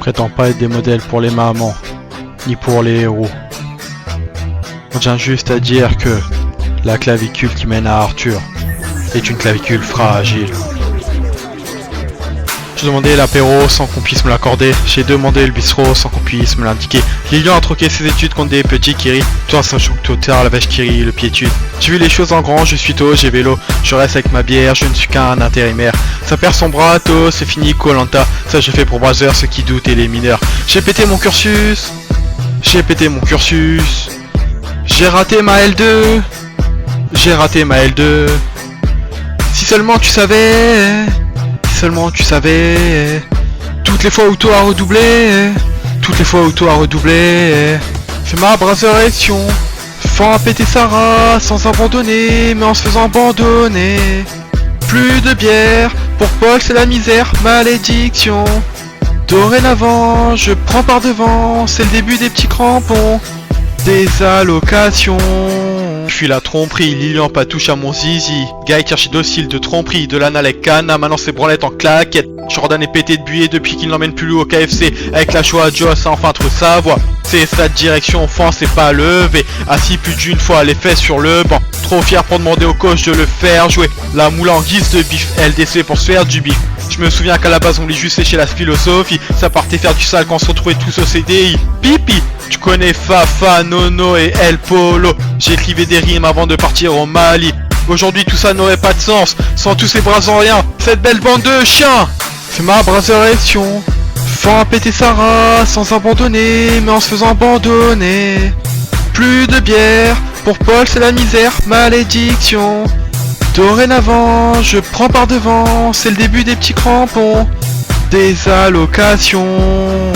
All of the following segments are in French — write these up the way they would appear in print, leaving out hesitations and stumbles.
prétend pas être des modèles pour les mamans, ni pour les héros. On tient juste à dire que la clavicule qui mène à Arthur est une clavicule fragile. J'ai demandé l'apéro sans qu'on puisse me l'accorder. J'ai demandé le bistrot sans qu'on puisse me l'indiquer. Lilian a troqué ses études contre des petits Kiri, tout en sachant que tôt tard la vache Kiri le piétude. J'ai vu les choses en grand, je suis tôt, j'ai vélo. Je reste avec ma bière, je ne suis qu'un intérimaire. Ça perd son bras, tôt, c'est fini, Koh-Lanta. Ça j'ai fait pour Brother, ceux qui doutent et les mineurs. J'ai pété mon cursus. J'ai pété mon cursus. J'ai raté ma L2. J'ai raté ma L2. Si seulement tu savais. Seulement tu savais. Toutes les fois où toi a redoublé. Toutes les fois où toi a redoublé. Fais ma braseration. Fend à péter sa race sans abandonner, mais en se faisant abandonner. Plus de bière, pour Paul c'est la misère, malédiction. Dorénavant, je prends par devant, c'est le début des petits crampons. Des allocations. Je suis la tromperie, Lilian pas touche à mon zizi. Guy cherche docile de tromperie, de l'anal avec Cana, maintenant ses branlettes en claquettes. Jordan est pété de buée depuis qu'il n'emmène plus au KFC. Avec la Shoah, Joss a enfin trouvé sa voix. C'est sa direction, enfant c'est pas levé. Assis plus d'une fois les fesses sur le banc. Trop fier pour demander au coach de le faire jouer. La moule en guise de bif, LDC pour se faire du bif. Je me souviens qu'à la base on voulait juste lécher la philosophie. Ça partait faire du sale quand on se retrouvait tous au CDI. Pipi. Tu connais Fafa, Nono et El Polo. J'écrivais des rimes avant de partir au Mali. Aujourd'hui tout ça n'aurait pas de sens sans tous ces bras en rien. Cette belle bande de chiens. C'est ma braseration. Fend à péter sa race sans abandonner, mais en se faisant abandonner. Plus de bière, pour Paul c'est la misère, malédiction. Dorénavant, je prends par devant, c'est le début des petits crampons. Des allocations.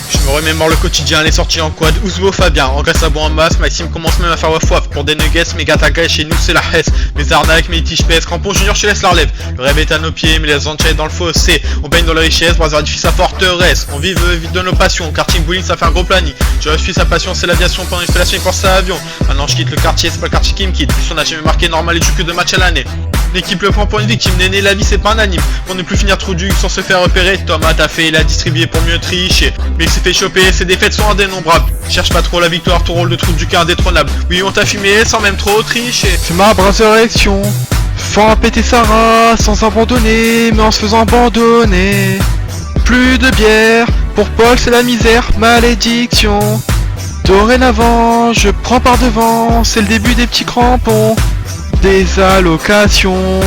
Je me remémore le quotidien, les sorties en quad, Ouzbo Fabien, engraisse à boire en masse, Maxime commence même à faire waf pour des nuggets, mes gâtes chez nous c'est la hesse, mes arnaques, mes tiges pèses, crampons junior je laisse la relève, le rêve est à nos pieds, mais les enchères dans le fossé, on baigne dans la richesse, Brother édifie sa forteresse, on vive vite de nos passions, karting bowling ça fait un gros planning, je suis sa passion c'est l'aviation, pendant une installation il pense à avion, maintenant je quitte le quartier, c'est pas le quartier qui me quitte, plus on a jamais marqué normal et joue que 2 matchs à l'année. L'équipe le prend pour une victime, néné la vie c'est pas un anime. Pour ne plus finir trop dur sans se faire repérer, Thomas t'a fait, il a distribué pour mieux tricher. Mais il s'est fait choper, ses défaites sont indénombrables. Cherche pas trop la victoire, ton rôle de trou du cœur indétrônable. Oui on t'a fumé sans même trop tricher. C'est ma braseration. Fend à péter sa race sans abandonner, mais en se faisant abandonner. Plus de bière, pour Paul c'est la misère, malédiction. Dorénavant, je prends par devant, c'est le début des petits crampons. Des allocations.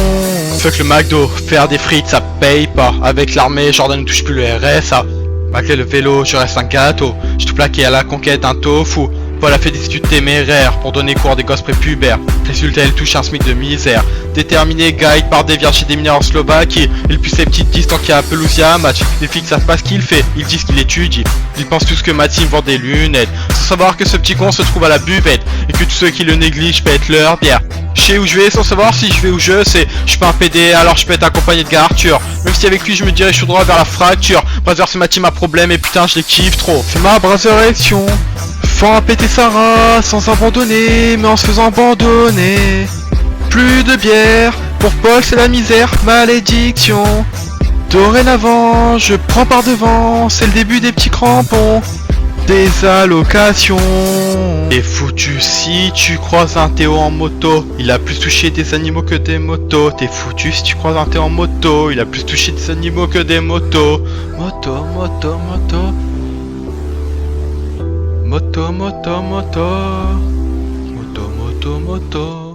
Fuck le McDo, faire des frites ça paye pas. Avec l'armée, Jordan ne touche plus le RSA. Malgré le vélo, je reste un gâteau. J'ai tout plaqué à la conquête, un tofu. Paul a fait des études téméraires pour donner cours à des gosses prépubères. Résultat, elle touche un SMIC de misère. Déterminé, guide par des vierges chez des mineurs en Slovaquie. Il pousse ses petites disent tant qu'il y a Pelousia à match. Les flics savent pas ce qu'il fait, ils disent qu'il étudie. Ils pensent tous que Maxime vend des lunettes. Sans savoir que ce petit con se trouve à la buvette. Et que tous ceux qui le négligent pètent leur bière. Je sais où je vais sans savoir si je vais où je sais. Je suis pas un PD alors je peux être accompagné de gars Arthur. Même si avec lui je me dirige tout droit vers la fracture. Brother c'est ma team à problème et putain je les kiffe trop. C'est ma braseration. Fend à péter sa race sans abandonner, mais en se faisant abandonner. Plus de bière, pour Paul c'est la misère, malédiction. Dorénavant, je prends par devant, c'est le début des petits crampons. Des allocations. T'es foutu si tu croises un Théo en moto. Il a plus touché des animaux que des motos. T'es foutu si tu croises un Théo en moto. Il a plus touché des animaux que des motos. Moto, moto, moto. Moto, moto, moto. Moto, moto, moto.